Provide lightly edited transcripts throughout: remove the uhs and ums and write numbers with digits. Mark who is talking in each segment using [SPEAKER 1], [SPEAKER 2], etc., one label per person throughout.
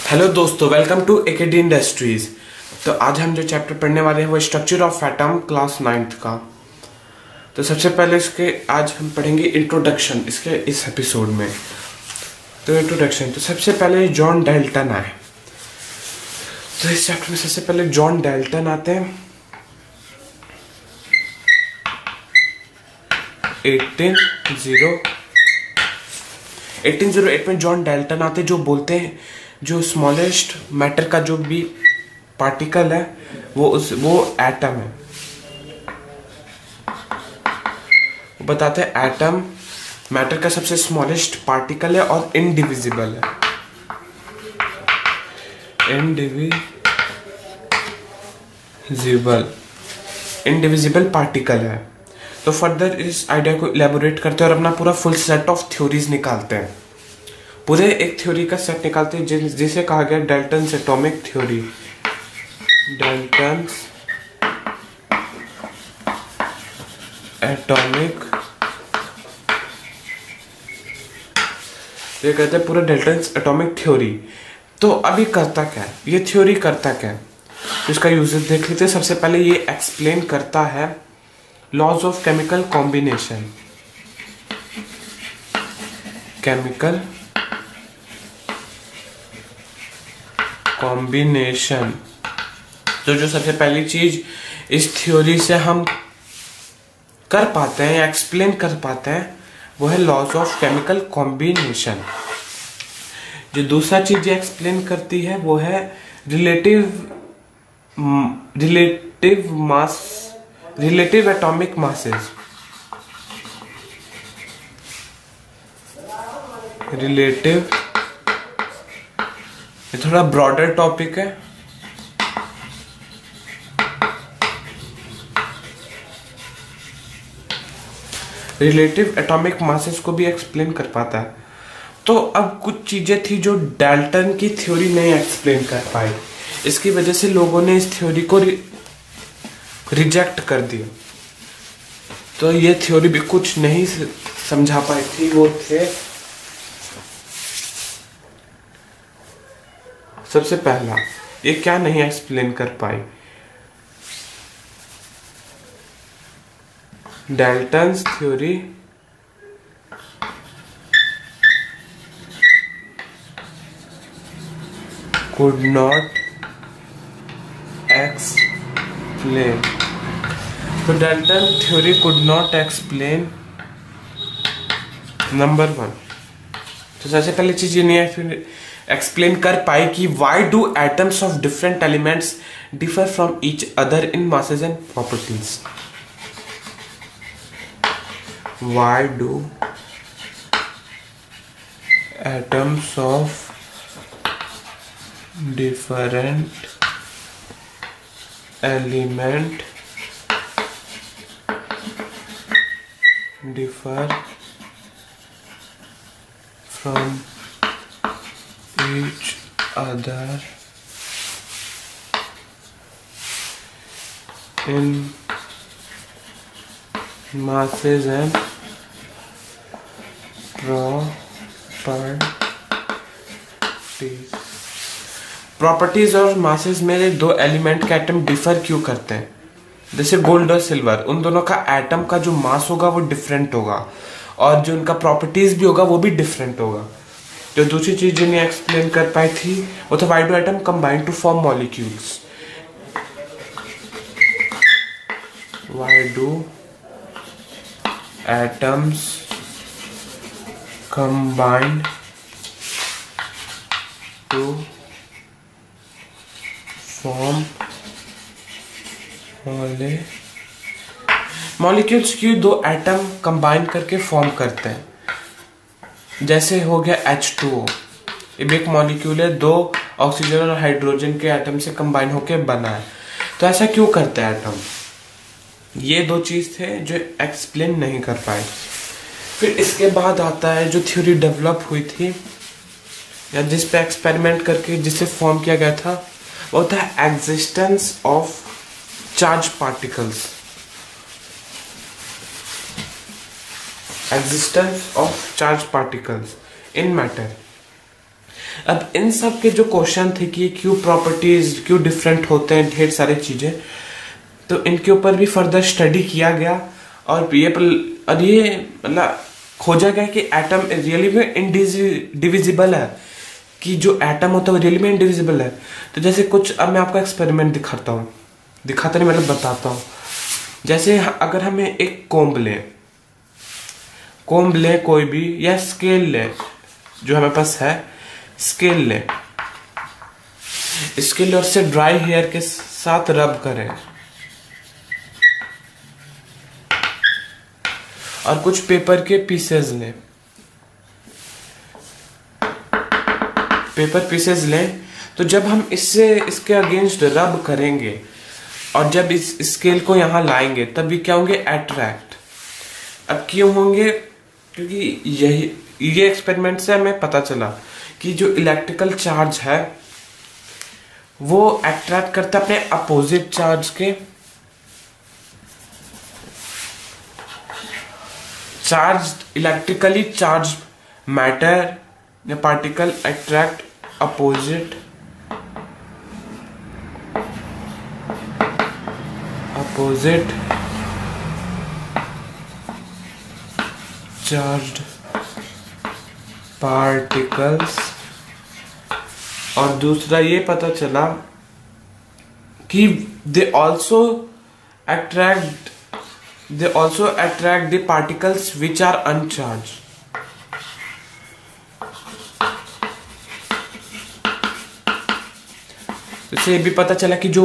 [SPEAKER 1] Hello दोस्तों, welcome to एकेडी industries. तो आज हम जो चैप्टर पढ़ने वाले हैं वो structure of atom class 9th का। तो सबसे पहले इसके आज हम पढ़ेंगे इंट्रोडक्शन इसके इस एपिसोड में। तो इंट्रोडक्शन, तो सबसे पहले जॉन डाल्टन आए। तो इस चैप्टर में सबसे पहले जॉन डाल्टन आते हैं 1808 में। जॉन डाल्टन आते जो बोलते हैं जो स्मॉलेस्ट मैटर का जो भी पार्टिकल है वो एटम है। वो बताते हैं एटम मैटर का सबसे स्मॉलेस्ट पार्टिकल है और इनडिविजिबल है। इनडिविजिबल पार्टिकल है। तो फर्दर इस आइडिया को इलेबोरेट करते हैं और अपना पूरा फुल सेट ऑफ थ्योरीज निकालते हैं। पूरे एक थ्योरी का सेट निकालते हैं जिसे कहा गया Dalton's atomic theory. Dalton's atomic, ये कहते हैं पूरा डाल्टन्स एटॉमिक थ्योरी। तो अभी करता क्या है ये थ्योरी, करता क्या है इसका यूजेस देख लेते हैं। सबसे पहले ये एक्सप्लेन करता है laws of chemical combination. Chemical combination, तो जो सबसे पहली चीज इस थ्योरी से हम कर पाते हैं या एक्सप्लेन कर पाते हैं वो है लॉज ऑफ केमिकल कॉम्बिनेशन। जो दूसरा चीज एक्सप्लेन करती है वो है रिलेटिव एटॉमिक मासेस। रिलेटिव, ये थोड़ा ब्रॉडर टॉपिक है। रिलेटिव एटॉमिक मासेस को भी एक्सप्लेन कर पाता है। तो अब कुछ चीजें थी जो डाल्टन की थ्योरी नहीं एक्सप्लेन कर पाई, इसकी वजह से लोगों ने इस थ्योरी को रिजेक्ट कर दिया। तो ये थ्योरी भी कुछ नहीं समझा पाई थी। वो थे सबसे पहला, ये क्या नहीं एक्सप्लेन कर पाई, Dalton's theory could not explain। तो Dalton theory could not explain number 1। तो सबसे पहली चीज ये नहीं एक्सप्लेन कर पाई कि why do atoms of different elements differ from each other in masses and properties। why do atoms of different element differ from each other in masses and properties और masses में दो एलिमेंट के atom differ क्यों करते हैं। जैसे gold और silver, उन दोनों का एटम का जो मास होगा वो डिफरेंट होगा और जो उनका प्रॉपर्टीज भी होगा वो भी डिफरेंट होगा। जो दूसरी चीज जिन्हें एक्सप्लेन कर पाई थी वो था why do atom combine to form molecules. Why do atoms combine to form molecules की दो एटम कंबाइन करके फॉर्म करते हैं। जैसे हो गया H2O, ये भी एक मॉलिक्यूल है, दो ऑक्सीजन और हाइड्रोजन के एटम से कंबाइन होके बना है। तो ऐसा क्यों करते हैं एटम। ये दो चीज थे जो एक्सप्लेन नहीं कर पाए। फिर इसके बाद आता है जो थ्योरी डेवलप हुई थी या जिस पे एक्सपेरिमेंट करके जिसे फॉर्म किया गया था वो था existence of charge particles. existence of charged particles in matter। अब इन सब के जो क्वेश्चन थे कि क्यों प्रॉपर्टीज क्यों डिफरेंट होते हैं, ढेर सारी चीजें, तो इनके ऊपर भी फर्दर स्टडी किया गया और ये मतलब खोजा गया कि एटम रियली में इंडिविजिबल है, कि जो एटम होता है वो रियली में इंडिविजिबल है। तो जैसे कुछ, अब मैं आपको एक्सपेरिमेंट दिखाता नहीं मतलब बताता हूँ। जैसे अगर हमें एक कोम्ब ले कोई भी, या स्केल ले जो हमारे पास है, स्केल ले और से ड्राई हेयर के साथ रब करें और कुछ पेपर के पीसेस लें, तो जब हम इसके अगेंस्ट रब करेंगे और जब इस स्केल को यहां लाएंगे तब भी क्या होंगे, अट्रैक्ट। अब क्यों होंगे, क्योंकि ये एक्सपेरिमेंट से हमें पता चला कि जो इलेक्ट्रिकल चार्ज है वो अट्रैक्ट करता है अपने अपोजिट चार्ज के। इलेक्ट्रिकली चार्ज मैटर या particle attract opposite charged particles. और दूसरा ये पता चला कि they also attract the particles which are uncharged. इससे ये भी पता चला कि जो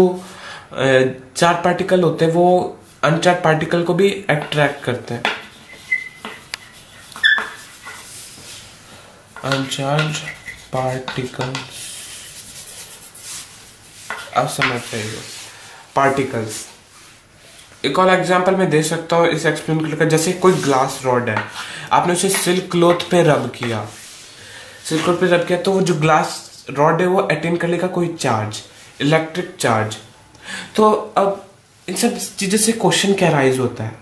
[SPEAKER 1] चार्ज पार्टिकल होते हैं वो अनचार्ज पार्टिकल को भी अट्रैक्ट करते हैं। अनचार्ज पार्टिकल्स, अब समझ पाइए पार्टिकल्स। एक और एग्जांपल मैं दे सकता हूँ इस एक्सपेरिमेंट का। जैसे कोई ग्लास रॉड है, आपने उसे सिल्क क्लॉथ पे रब किया, तो वो जो ग्लास रॉड है वो अटेन कर लेगा कोई चार्ज, इलेक्ट्रिक चार्ज। तो अब इन सब चीजों से क्वेश्चन क्या राइज होता है,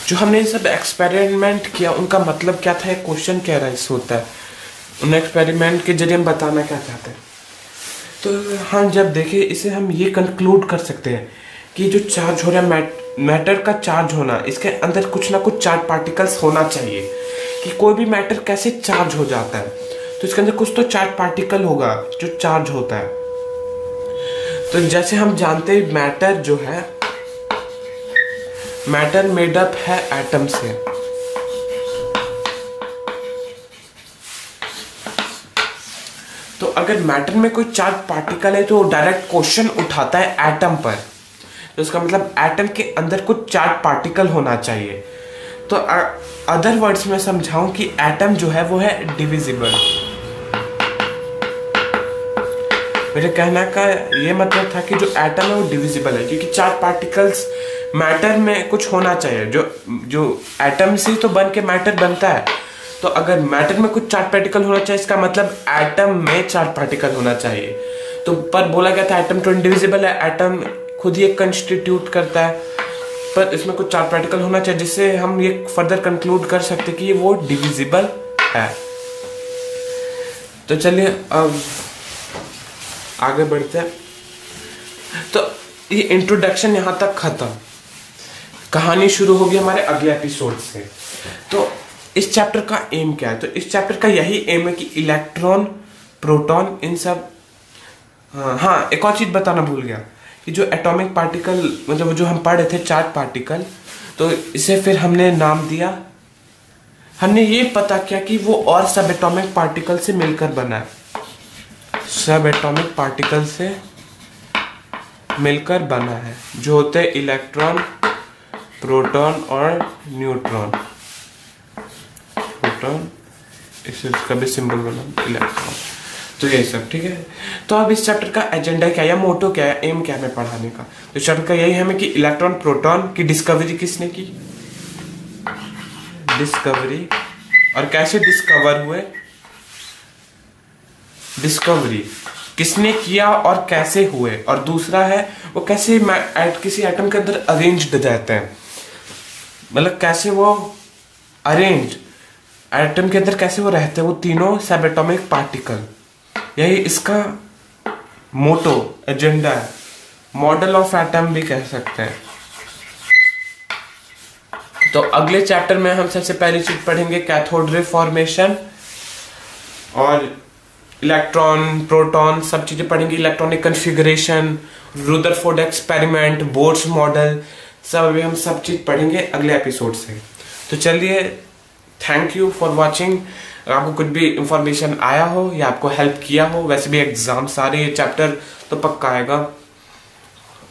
[SPEAKER 1] जो हमने सब एक्सपेरिमेंट किया उनका मतलब क्या था, क्वेश्चन क्या राइज होता है, उन एक्सपेरिमेंट के जरिए हम बताना क्या चाहते हैं। तो हाँ, जब देखें इसे हम ये कंक्लूड कर सकते हैं कि जो चार्ज हो रहा है, मैटर का चार्ज होना, इसके अंदर कुछ ना कुछ चार्ज पार्टिकल्स होना चाहिए। कि कोई भी मैटर कैसे चार्ज हो जाता है, तो इसके अंदर कुछ तो चार्ज पार्टिकल होगा जो चार्ज होता है। तो जैसे हम जानते हैं मैटर जो है, मैटर मेड अप है एटम से। तो अगर मैटर में कोई चार्ज पार्टिकल है तो डायरेक्ट क्वेश्चन उठाता है एटम पर, तो इसका मतलब एटम के अंदर कुछ चार्ज पार्टिकल होना चाहिए। तो अदर वर्ड्स में समझाऊं कि एटम जो है वो है डिविजिबल। मेरे कहने का ये मतलब था कि जो एटम है वो डिविजिबल है, क्योंकि चार्ज पार्टिकल्स मैटर में कुछ होना चाहिए। जो एटम से तो बन के मैटर बनता है, तो अगर मैटर में कुछ चार्ज पार्टिकल होना चाहिए, इसका मतलब एटम में चार्ज पार्टिकल होना चाहिए। तो पर बोला गया था एटम तो इंडिविजिबल है, एटम खुद ही एक कंस्टिट्यूट करता है, पर इसमें कुछ चार्ज पार्टिकल होना चाहिए, जिससे हम ये फर्दर कंक्लूड कर सकते कि वो डिविजिबल है। तो चलिए अब आगे बढ़ते हैं। तो ये इंट्रोडक्शन यहां तक खत्म, कहानी शुरू होगी हमारे अगले एपिसोड से। तो इस चैप्टर का एम क्या है, तो इस चैप्टर का यही एम है कि इलेक्ट्रॉन, प्रोटॉन, इन सब। हाँ, एक और चीज बताना भूल गया कि जो एटॉमिक पार्टिकल, मतलब जो हम पढ़ रहे थे चार्ज पार्टिकल, तो इसे फिर हमने नाम दिया, हमने ये पता किया कि वो और सब एटॉमिक पार्टिकल से मिलकर बना है, सब एटॉमिक पार्टिकल से मिलकर बना है, जो होते हैं इलेक्ट्रॉन, प्रोटॉन और न्यूट्रॉन। प्रोटॉन, इसका भी सिंबल बना इलेक्ट्रॉन। तो ये सब ठीक है। तो अब इस चैप्टर का एजेंडा क्या है, मोटो क्या है, एम क्या है पढ़ाने का। तो चैप्टर का यही है कि इलेक्ट्रॉन प्रोटॉन की डिस्कवरी किसने की, डिस्कवरी, और कैसे डिस्कवर हुए, डिस्कवरी किसने किया और कैसे हुए, और दूसरा है वो कैसे किसी एटम के अंदर अरेंज्ड रहते हैं, मतलब कैसे वो अरेंज एटम के अंदर कैसे वो रहते हैं, वो तीनों सब एटॉमिक पार्टिकल, यही इसका मोटो एजेंडा है, मॉडल ऑफ एटम भी कह सकते हैं। तो अगले चैप्टर में हम सबसे पहली चीज पढ़ेंगे कैथोड रे फॉर्मेशन, और इलेक्ट्रॉन प्रोटॉन सब चीजें पढ़ेंगे, electronic configuration, Rutherford experiment, boards model, सब अभी हम सब चीज पढ़ेंगे अगले एपिसोड से। तो चलिए, थैंक यू फॉर वॉचिंग। आपको कुछ भी इंफॉर्मेशन आया हो या आपको हेल्प किया हो, वैसे भी एग्जाम सारे ये चैप्टर तो पक्का आएगा,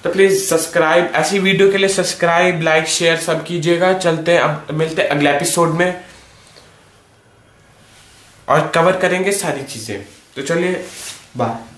[SPEAKER 1] तो प्लीज सब्सक्राइब, ऐसी वीडियो के लिए सब्सक्राइब, लाइक, शेयर सब कीजिएगा। चलते हैं, अब मिलते हैं अगले एपिसोड में और कवर करेंगे सारी चीजें। तो चलिए, बाय।